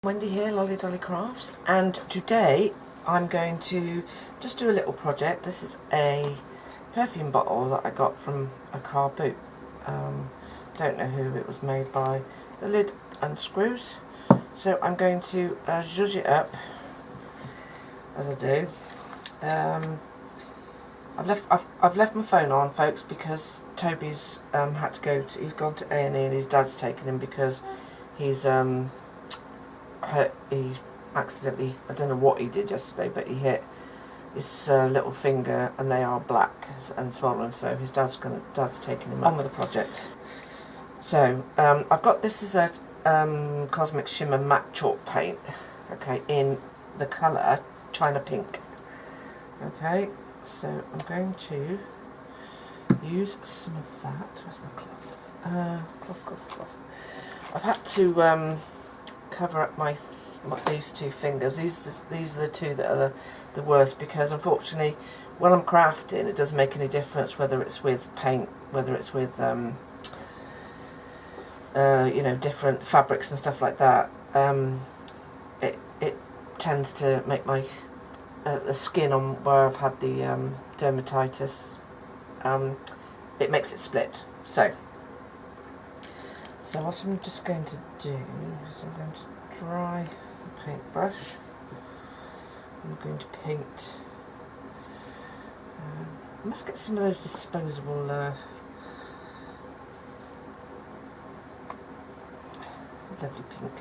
Wendy here, Lolly Dolly Crafts, and today I'm going to just do a little project. This is a perfume bottle that I got from a car boot. Don't know who it was made by. The lid unscrews, so I'm going to zhuzh it up as I do. I've left my phone on, folks, because Toby's had to go to. He's gone to A&E and his dad's taken him because he's he accidentally, I don't know what he did yesterday, but he hit his little finger and they are black and swollen, so his dad's taking him on with the project. So I've got, this is a Cosmic Shimmer matte chalk paint, okay, in the colour China Pink. Okay, so I'm going to use some of that. Where's my cloth? Cloth. I've had to cover up these two fingers. These are the two that are the worst, because unfortunately when I'm crafting it doesn't make any difference whether it's with paint, whether it's with you know, different fabrics and stuff like that. It tends to make my the skin on where I've had the dermatitis, it makes it split. So what I'm just going to do is I'm going to dry the paintbrush. I'm going to paint. I must get some of those disposable lovely pink.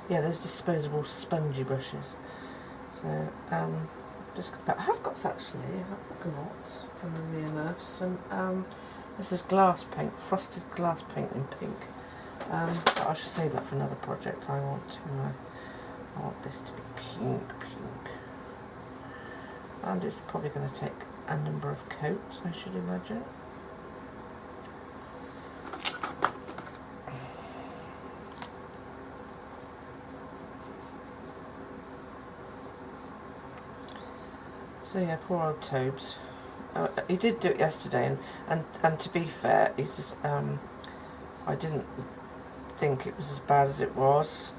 Yeah, those disposable spongy brushes. So just I have got from the Real Nerve some. This is glass paint, frosted glass paint in pink. But I should save that for another project. I want this to be pink. And it's probably going to take a number of coats, I should imagine. So yeah, poor old Tobes. He did do it yesterday, and to be fair, he's just, I didn't think it was as bad as it was,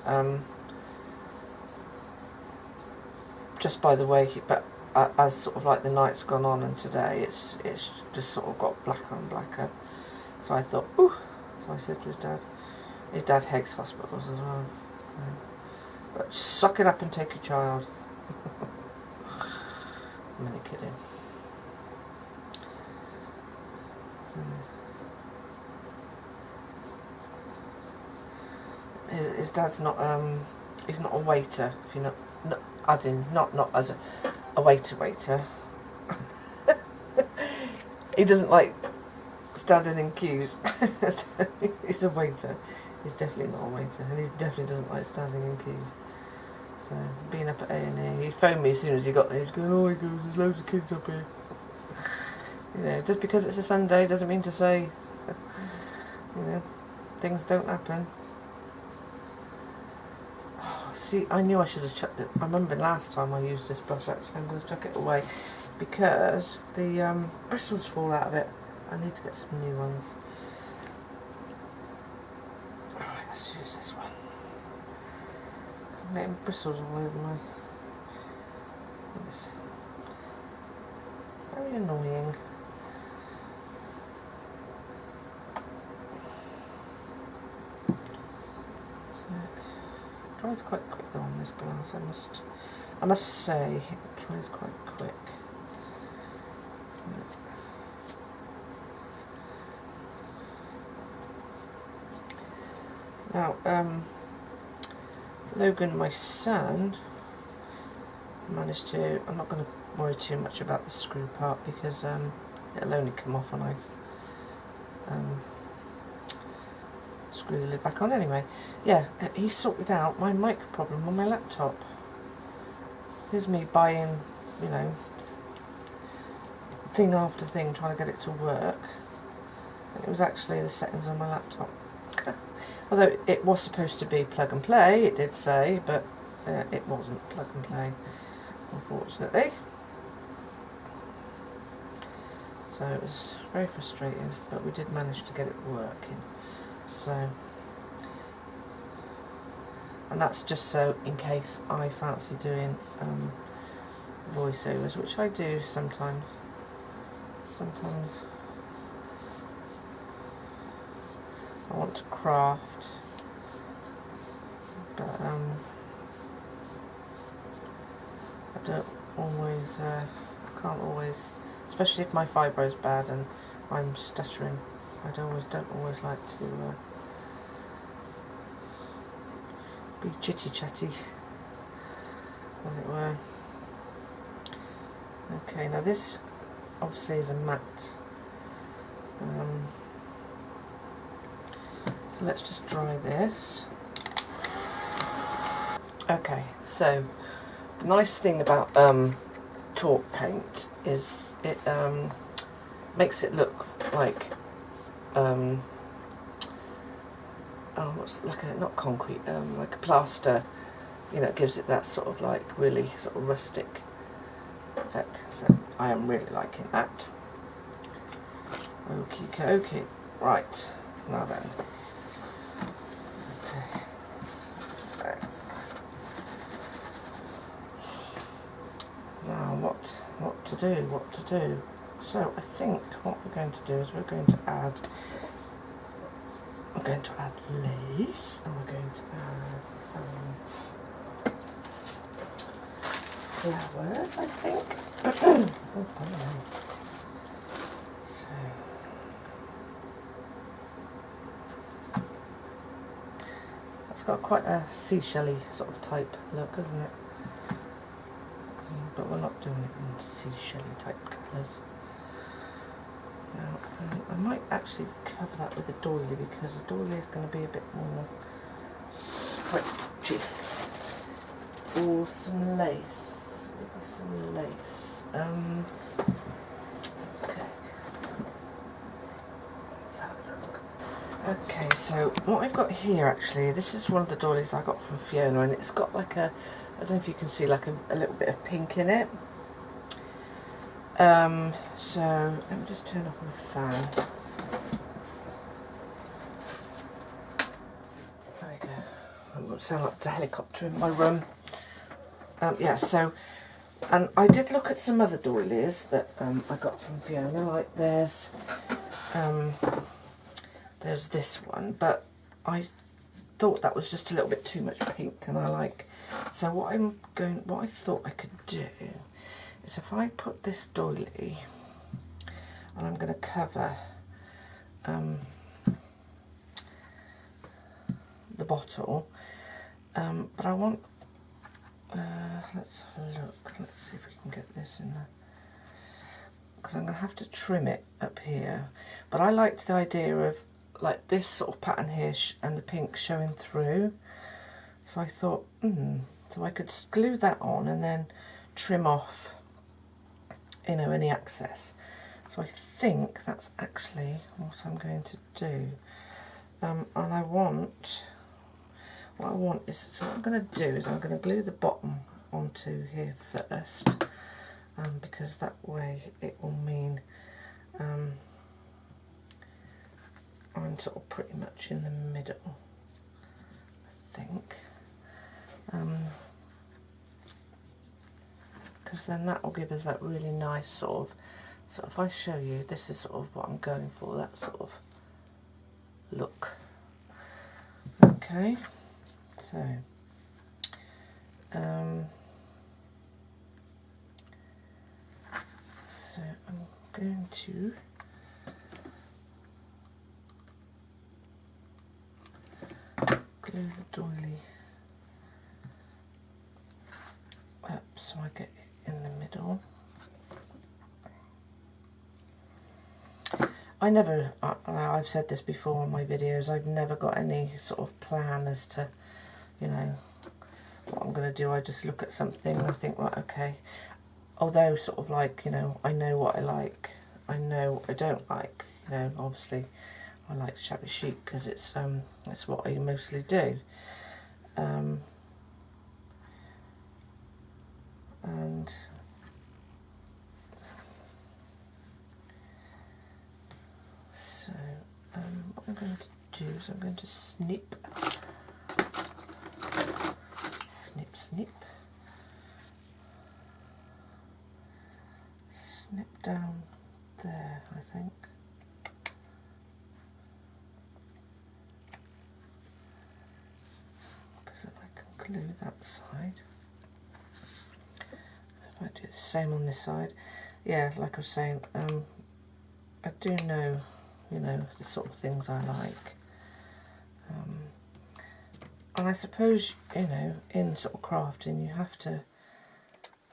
just by the way but as sort of like the night's gone on and today it's just sort of got blacker and blacker. So I thought, ooh, so I said to his dad hates hospitals as well, but suck it up and take your child. I'm only kidding. His dad's not he's not a waiter, if you're not as in not as a waiter. He doesn't like standing in queues. He's a waiter. He's definitely not a waiter, and he definitely doesn't like standing in queues. So being up at A&E, he phoned me as soon as he got there. He's going, oh, he goes, there's loads of kids up here. You know, just because it's a Sunday doesn't mean to say, you know, things don't happen. See, I knew I should have chucked it. I remember last time I used this brush, actually. I'm going to chuck it away because the bristles fall out of it. I need to get some new ones. Alright, let's use this one. I'm getting bristles all over my... It's very annoying. It dries quite quick though on this glass, I must say, it dries quite quick. Now, Logan, my son, managed to, I'm not going to worry too much about the screw part because it'll only come off when I screw the lid back on anyway. Yeah, he sorted out my mic problem on my laptop. Here's me buying, you know, thing after thing, trying to get it to work. And it was actually the settings on my laptop. Although it was supposed to be plug and play, it did say, but it wasn't plug and play, unfortunately. So it was very frustrating, but we did manage to get it working. So and that's just so in case I fancy doing voiceovers, which I do sometimes. Sometimes I want to craft, but I don't always, can't always, especially if my fibro's bad and I'm stuttering. I don't always like to be chitty chatty, as it were. Okay, now this obviously is a matte. So let's just dry this. Okay, so the nice thing about chalk paint is it makes it look like what's like a, not concrete, like a plaster. You know, it gives it that sort of like really sort of rustic effect. So I am really liking that. Okay, right, now then. Okay. Now what to do? So I think what we're going to do is we're going to add lace, and we're going to add flowers, I think. Oh, so that's got quite a seashell-y sort of type look, isn't it? But we're not doing it in seashell-y type colours. Now, I might actually cover that with a doily, because the doily is going to be a bit more stretchy. Or some lace. Maybe some lace. Okay. Let's have a look. Okay, so what I've got here actually, this is one of the doilies I got from Fiona, and it's got like a, I don't know if you can see, like a little bit of pink in it. So let me just turn off my fan. There we go. I won't sound like the helicopter in my room. Yeah, so, and I did look at some other doilies that I got from Fiona. Like there's this one, but I thought that was just a little bit too much pink, and I like. So what I thought I could do is if I put this doily, and I'm going to cover the bottle, but I want, let's have a look, let's see if we can get this in there, because I'm going to have to trim it up here, but I liked the idea of like this sort of pattern here and the pink showing through, so I thought, so I could glue that on and then trim off, you know, any excess. So I think that's actually what I'm going to do. And what I want is, so what I'm going to do is I'm going to glue the bottom onto here first, because that way it will mean I'm sort of pretty much in the middle, I think. Because then that will give us that really nice sort of, so if I show you, this is sort of what I'm going for, that sort of look. Okay, so I'm going to glue the doily up so I get it in the middle. I've said this before on my videos, I've never got any sort of plan as to, you know, what I'm going to do. I just look at something and I think, right, okay. Although sort of like, you know, I know what I like, I know what I don't like, you know, obviously I like Shabby Chic because it's what I mostly do. And so what I'm going to do is I'm going to snip snip down there, I think. Because if I can glue that side, if I do the same on this side, yeah, like I was saying, I do know, you know, the sort of things I like. And I suppose, you know, in sort of crafting, you have to,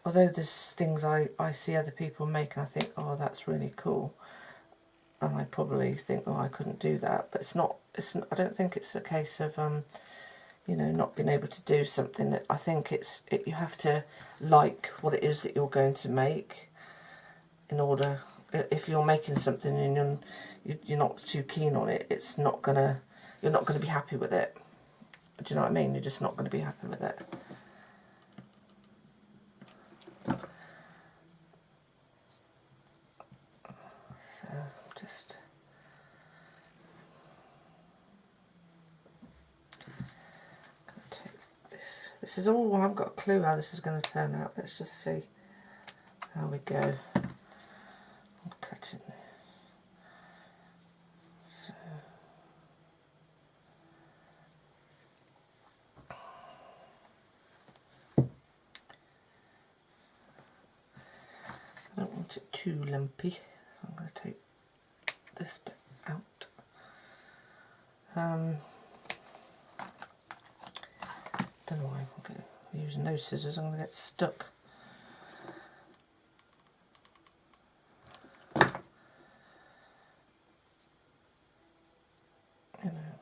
although there's things I see other people make and I think, oh, that's really cool, and I probably think, oh, I couldn't do that, but it's not, I don't think it's a case of, you know, not being able to do something. I think you have to like what it is that you're going to make in order, if you're making something and you're not too keen on it, you're not going to be happy with it. Do you know what I mean? You're just not going to be happy with it. So just going to take this. This is all, I haven't got a clue how this is going to turn out. Let's just see how we go. I'm cutting this. So I don't want it too lumpy, so I'm going to take this bit out. Don't know why I'm using those scissors, I'm going to get stuck. You know.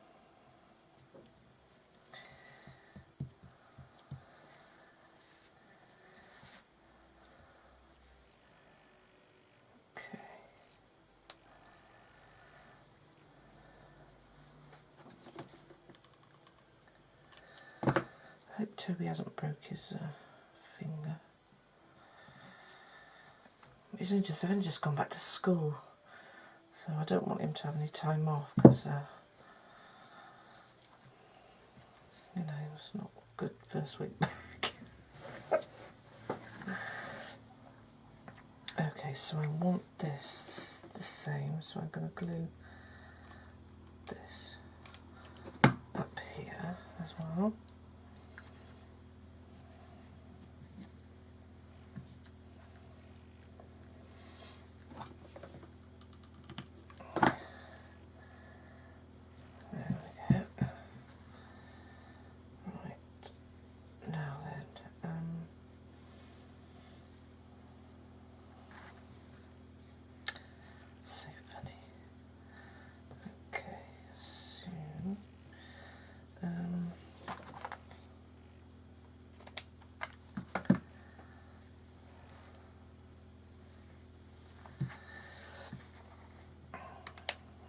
I hope Toby hasn't broke his finger. They've only just gone back to school, so I don't want him to have any time off because, you know, it's not good first week back. Okay, so I want this the same, so I'm going to glue this up here as well.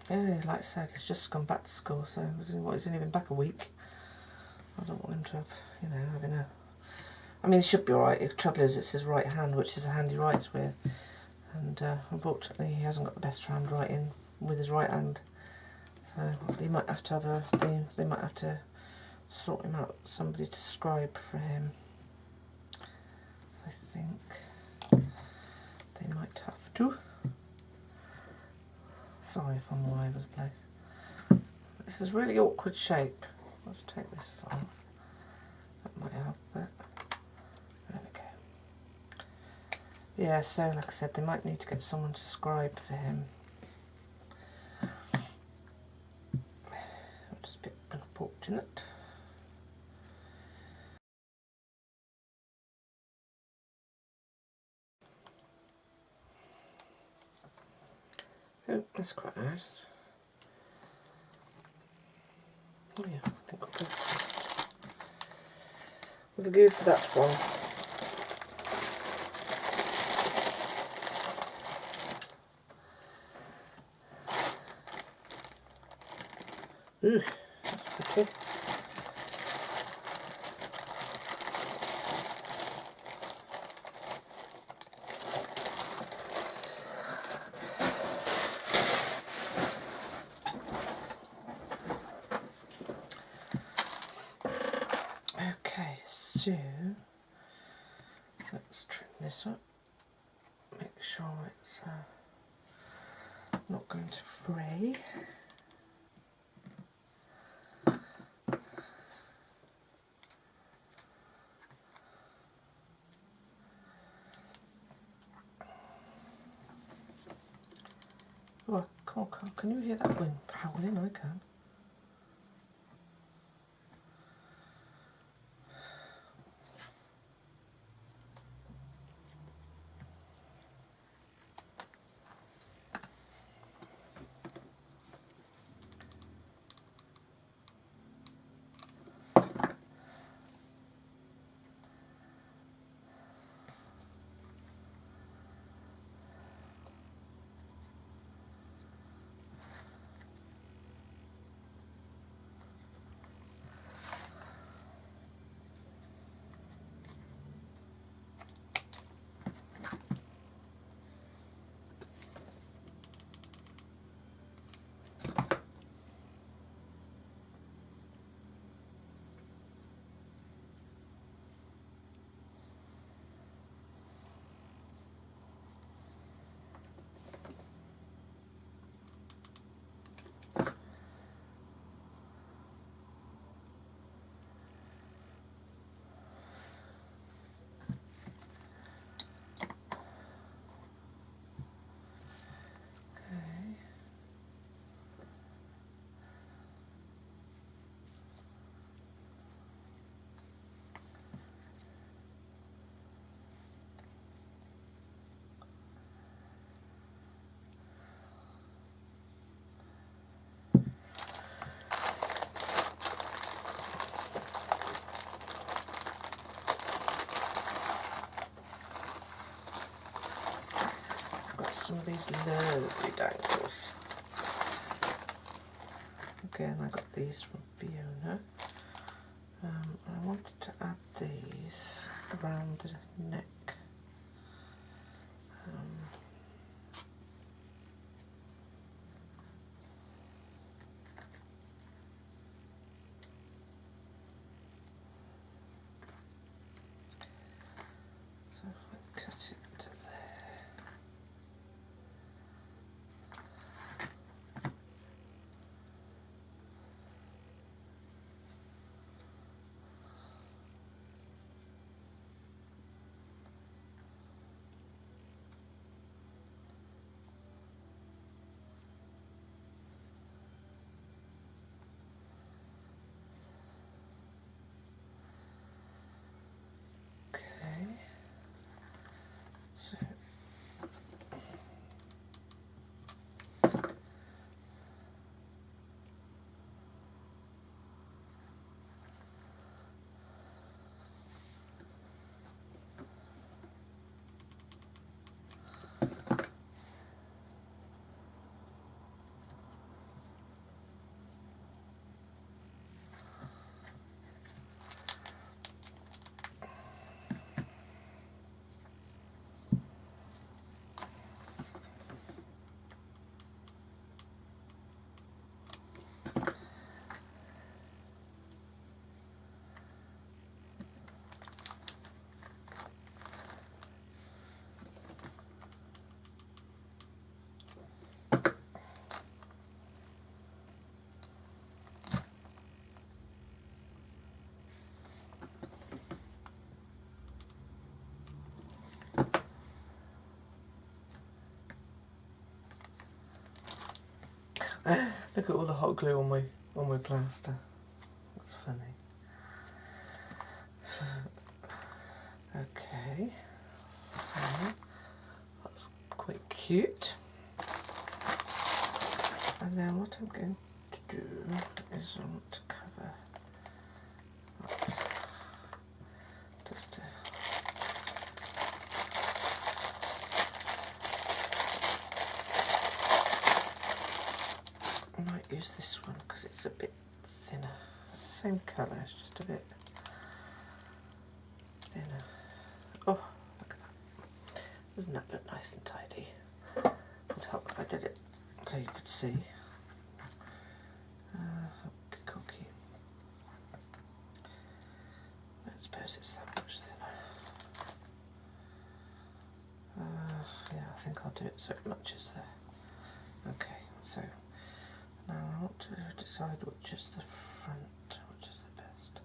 Yeah, like I said, he's just gone back to school, so he's only been back a week. I don't want him to have, you know, having a... I mean, he should be alright. The trouble is, it's his right hand, which is a hand he writes with. And unfortunately, he hasn't got the best handwriting with his right hand. So he might have to have they might have to sort him out, somebody to scribe for him. I think they might have to. Sorry if I'm all over the place. This is really awkward shape. Let's take this off. That might help a bit. There we go. Yeah, so like I said, they might need to get someone to scribe for him. Which is a bit unfortunate. Oh, that's quite nice. Oh yeah, I think we'll go for that one. Ooh, that's pretty. Okay, so this up, make sure it's not going to fray. Oh, can you hear that wind howling? I can. Some of these lovely dangles. Again, I got these from Fiona. I wanted to add these around the neck. So if I cut it to there. Look at all the hot glue on my plaster. That's funny. Okay, so that's quite cute. And then what I'm going to do is I want to cover that. Just to I might use this one because it's a bit thinner. It's the same colour, it's just a bit thinner. Oh, look at that. Doesn't that look nice and tidy? Would help if I did it so you could see. Cookie. I suppose it's that much thinner. do it so it matches there. Okay, so now I want to decide which is the front, which is the best.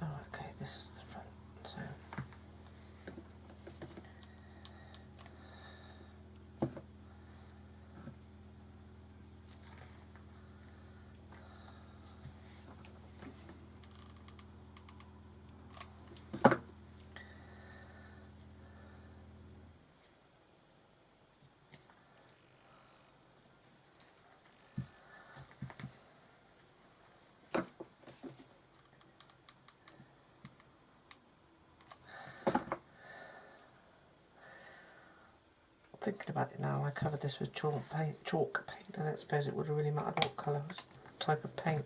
Oh, okay, this is the front, so thinking about it now, I covered this with chalk paint. I don't suppose it would have really mattered what colour, type of paint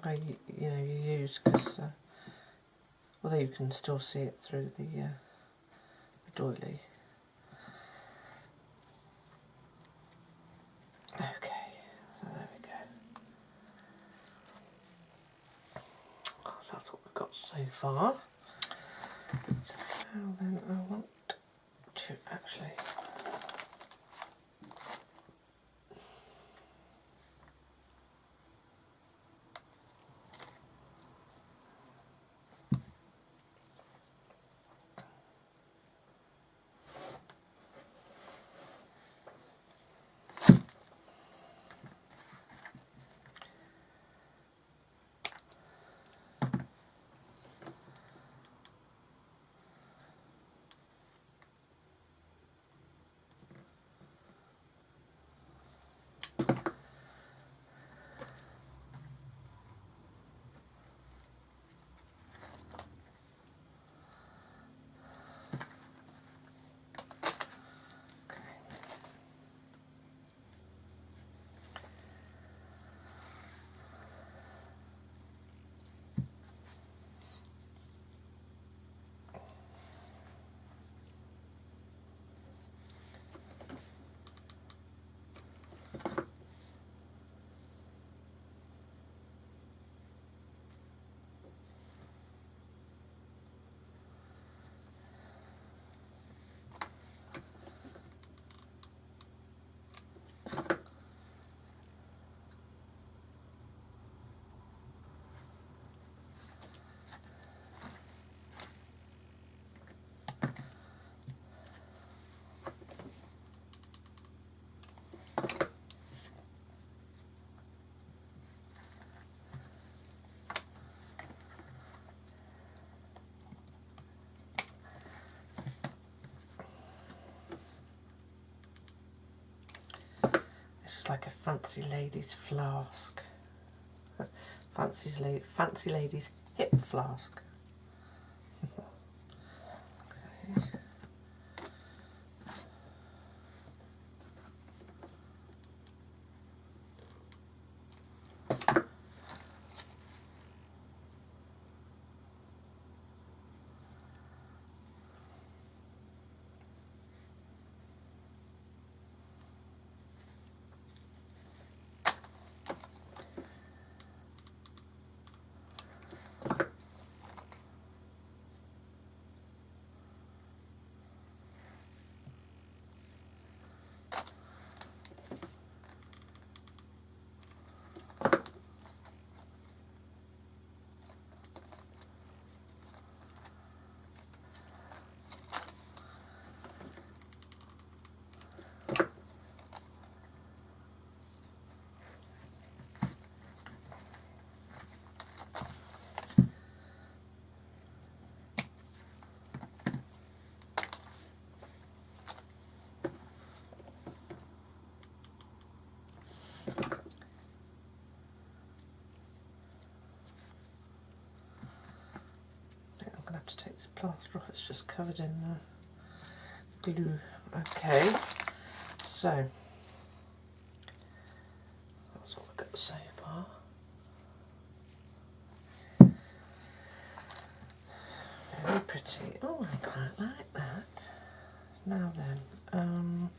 you use, because although you can still see it through the doily. Okay, so there we go. So that's what we've got so far. So then I want to actually like a fancy lady's flask. Fancy lady's hip flask. Okay. To take this plaster off, it's just covered in glue. Okay, so that's what we've got so far. Very pretty. Oh, I quite like that. Now then, no,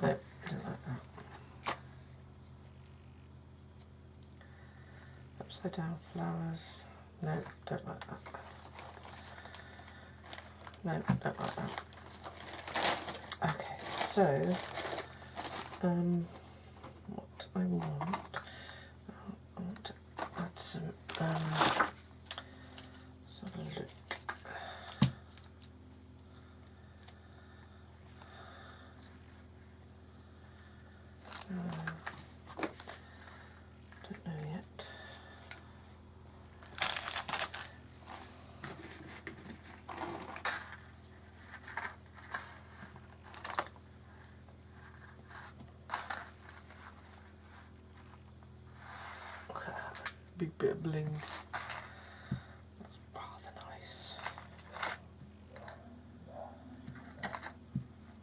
I don't like that. upside down flowers. No, don't like that. No, don't like that. Okay, so what I want to add some let's have a look. Don't know yet. Big bit of bling. That's rather nice.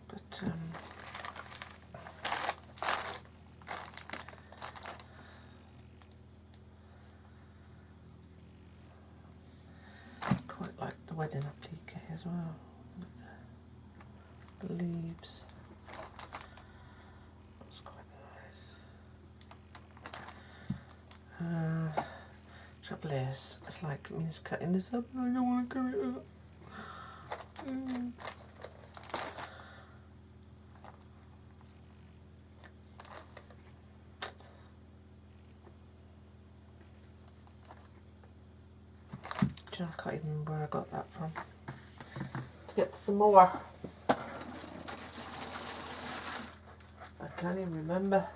But quite like the wedding applique as well, with the leaves. That's quite nice. Trouble is, it's like it means cutting this up and I don't want to cut it up. Do you know, I can't even remember where I got that from. Get some more. I can't even remember.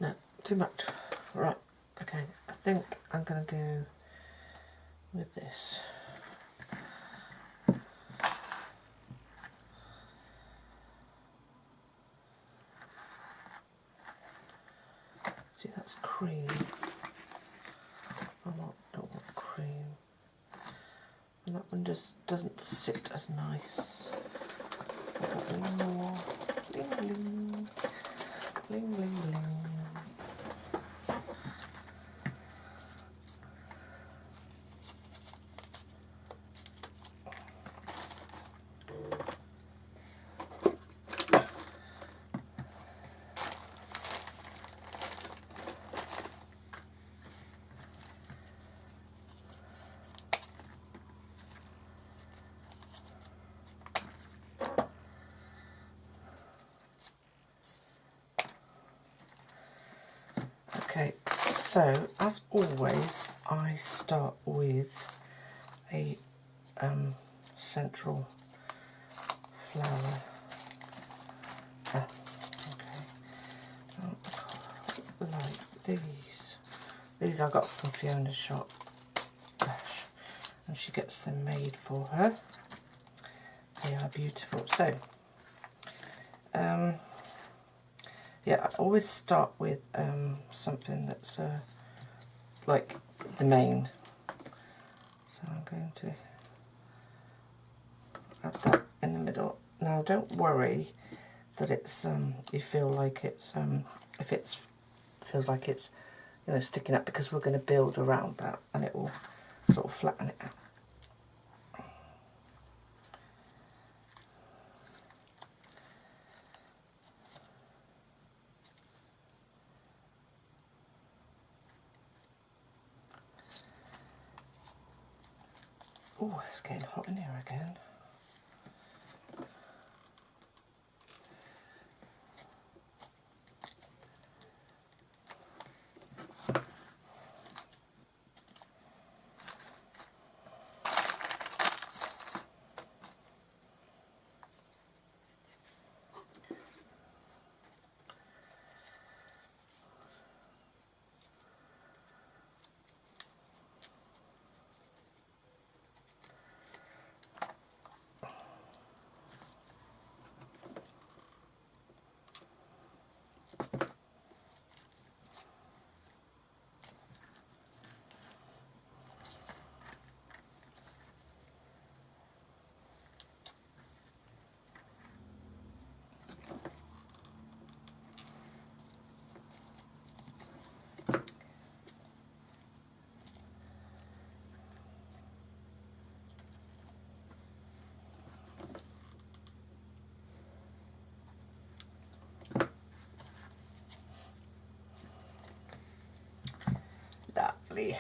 No, too much. Right, okay, I think I'm going to go with this. See, that's cream. Don't want cream. And that one just doesn't sit as nice. I've got a little more. Bling, bling. Bling, bling, bling. Okay, so as always, I start with a central flower. Okay, like these. These I got from Fiona's shop, and she gets them made for her. They are beautiful. So, yeah, I always start with something that's like the main. So I'm going to add that in the middle. Now, don't worry that it's you feel like it's if it feels like it's, you know, sticking up, because we're going to build around that and it will sort of flatten it out. Oh, it's getting hot in here again. way.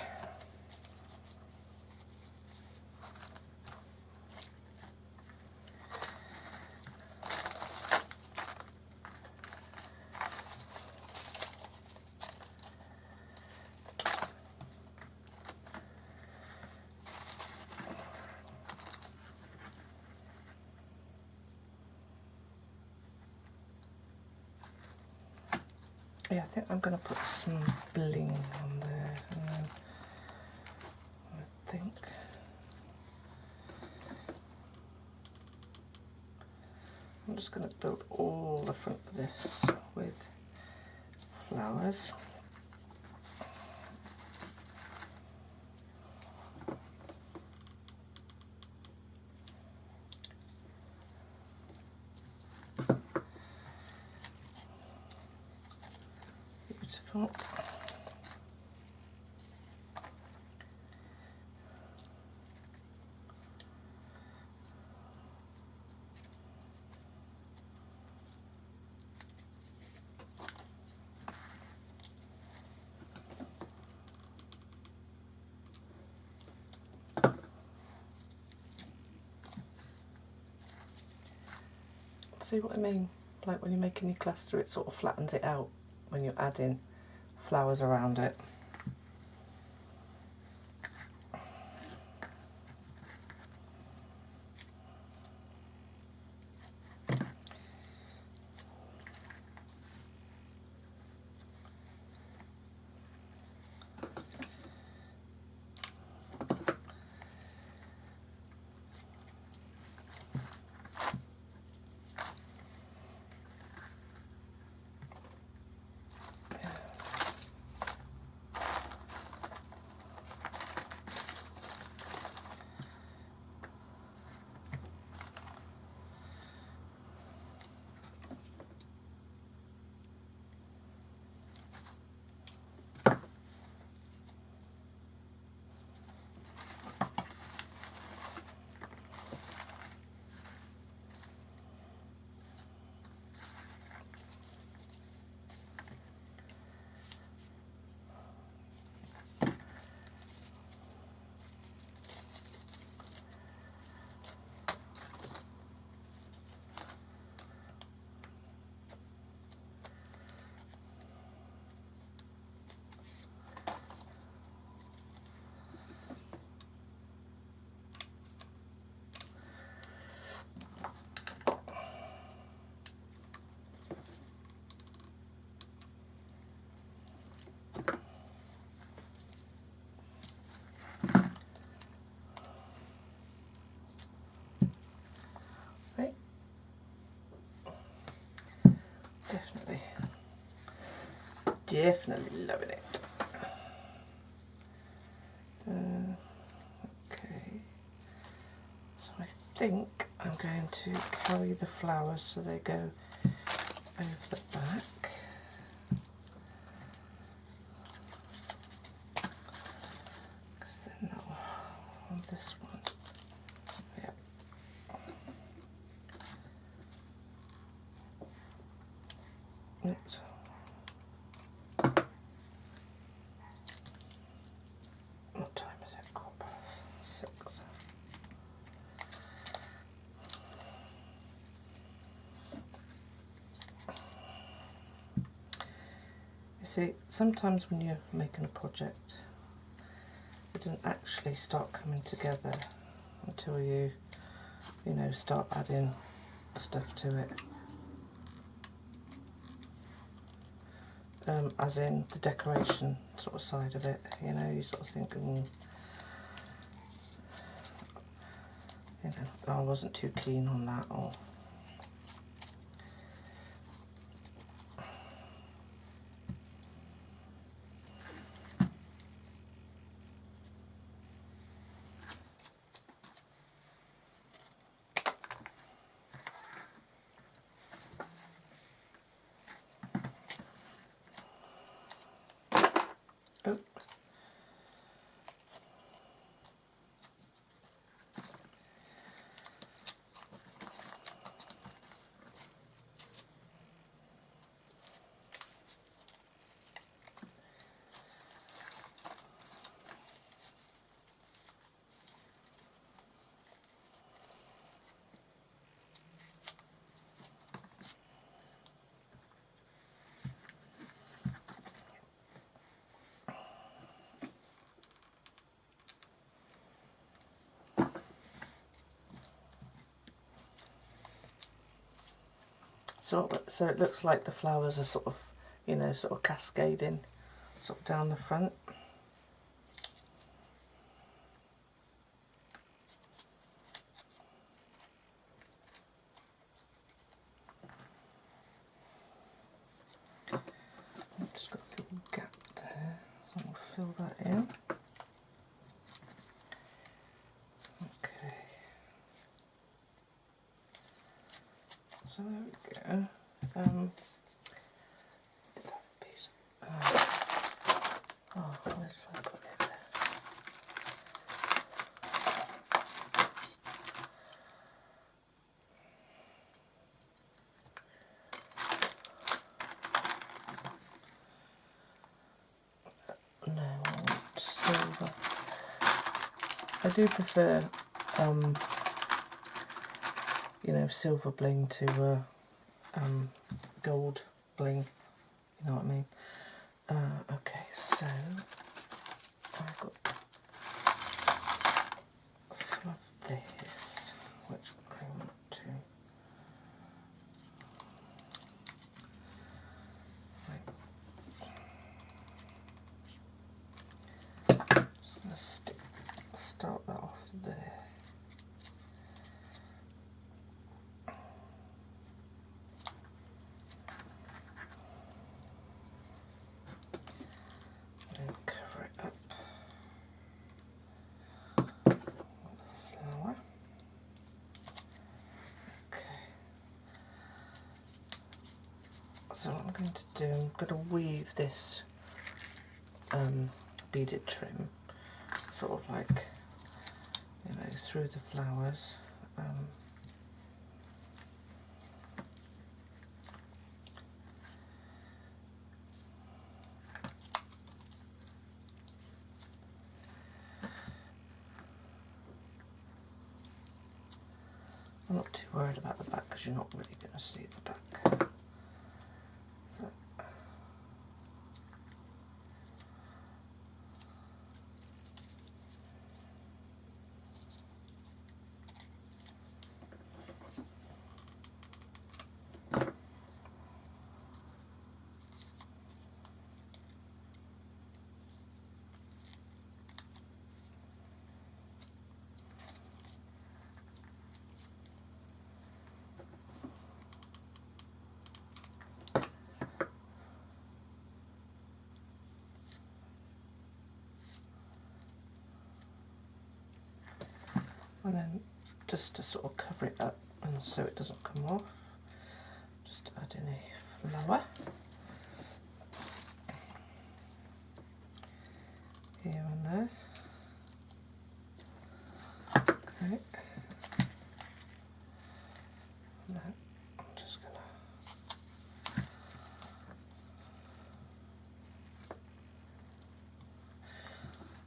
Yeah, I think I'm going to put some bling on there, and then I think I'm just going to build all the front of this with flowers. Beautiful. See what I mean? Like when you're making your cluster, it sort of flattens it out when you're adding flowers around it. Definitely loving it. Okay, so I think I'm going to carry the flowers so they go over the back. Because then that'll on this one. Yeah. Oops. What time is it? 6:15. You see, sometimes when you're making a project, it doesn't actually start coming together until you know, start adding stuff to it. As in the decoration sort of side of it, you know, you sort of think, you know, I wasn't too keen on that, or oh. so it looks like the flowers are sort of, you know, sort of cascading sort of down the front. I've just got a little gap there, so I'll fill that in. Okay, so there we go. Piece. Oh, where did I put it there? No, I want silver. I do prefer, you know, silver bling to gold bling. You know what I mean? Okay, so I've got some of this, which I want to. Just going to start that off there. And cover it up with a flower. Okay. So what I'm going to do, I'm going to weave this beaded trim, sort of like, you know, through the flowers. I'm not too worried about the back because you're not really going to see the back. So, and then just to sort of cover it up and so it doesn't come off, just add in a flower here and there. Okay. And then I'm just gonna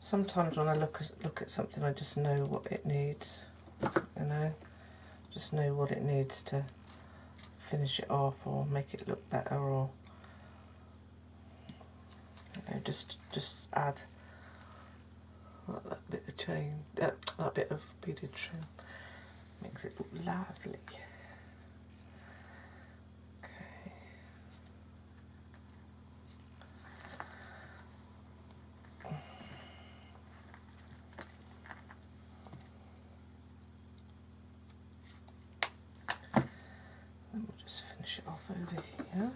sometimes when I look at something, I just know what it needs, you know, just know what it needs to finish it off or make it look better, or, you know, just add that bit of chain, that bit of beaded trim, makes it look lovely. Okay. Then we'll just finish it off over here.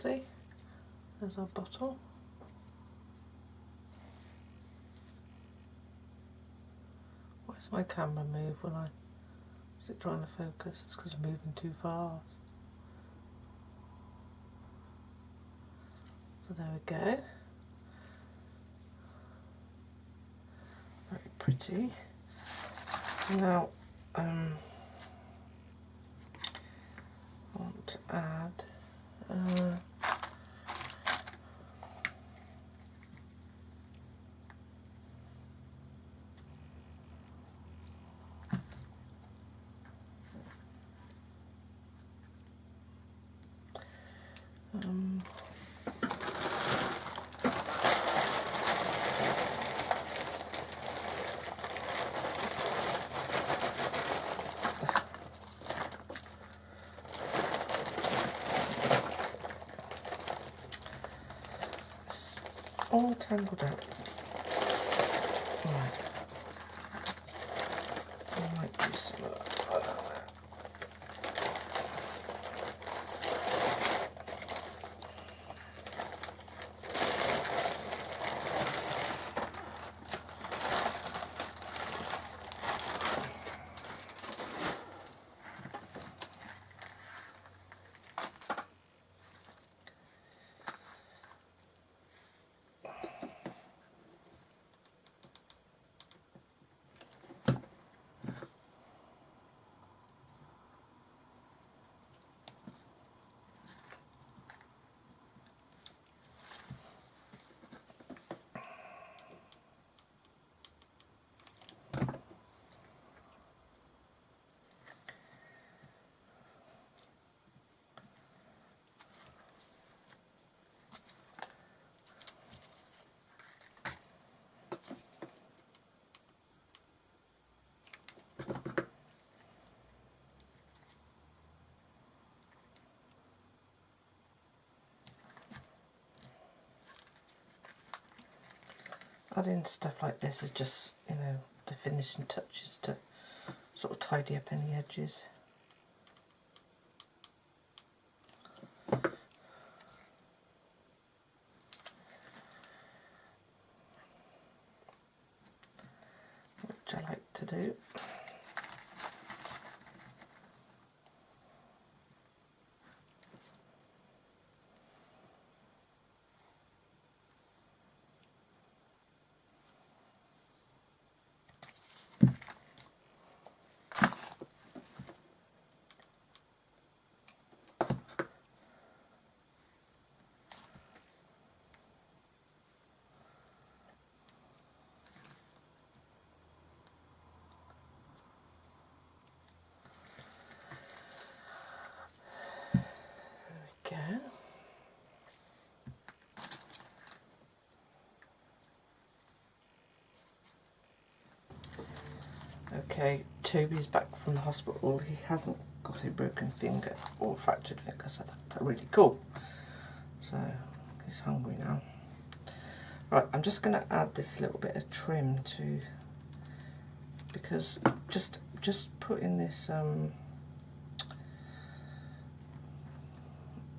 See, there's our bottle. Why does my camera move when is it trying to focus? It's because I'm moving too fast. So there we go. pretty. Now, I want to add all tangled up. Right. I might do some of that. I don't know. Adding stuff like this is just, you know, the finishing touches to sort of tidy up any edges. Which I like to do. There we go. Okay, Toby's back from the hospital. He hasn't got a broken finger or fractured finger, so that's really cool. So he's hungry now. Right, I'm just going to add this little bit of trim to, because just putting this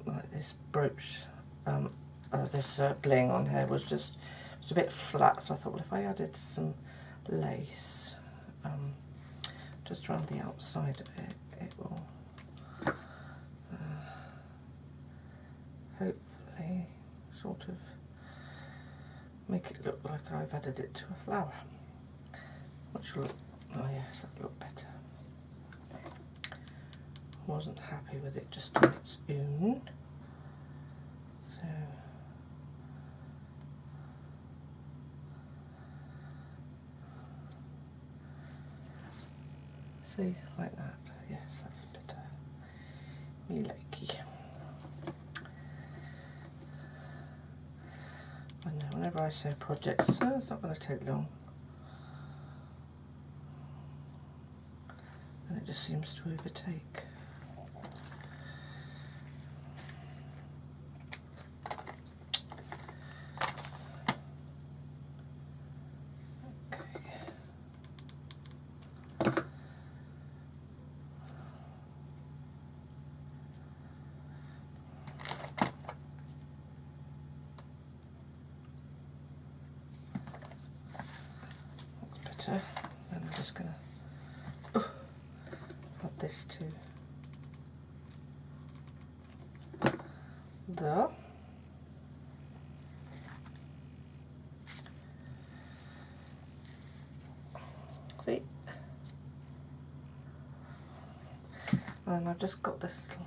like this brooch, this bling on here was a bit flat. So I thought, well, if I added some lace just around the outside of it, it will hopefully sort of make it look like I've added it to a flower, which will look, oh yes, that'll look better. I wasn't happy with it just on its own, so see, like that. Yes, that's better. Me likey. I know, whenever I say projects, it's not going to take long. And it just seems to overtake. And I'm just going to add this to there. And I've just got this little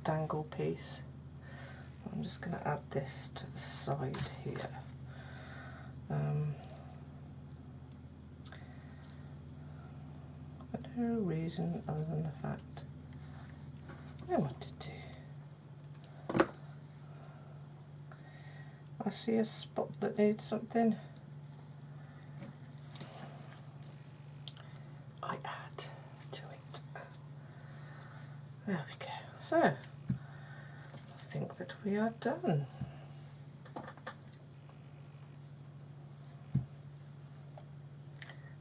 dangle piece. I'm just going to add this to the side here. For no reason other than the fact I wanted to. I see a spot that needs something. I add to it. There we go. So, I think that we are done.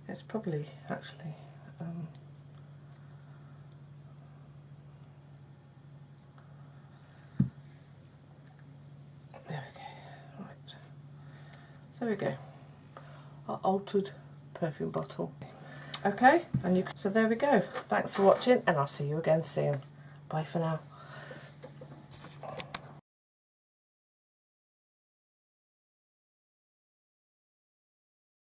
It's probably actually there we go. Right. So there we go. Our altered perfume bottle. Okay, and so there we go. Thanks for watching, and I'll see you again soon. Bye for now.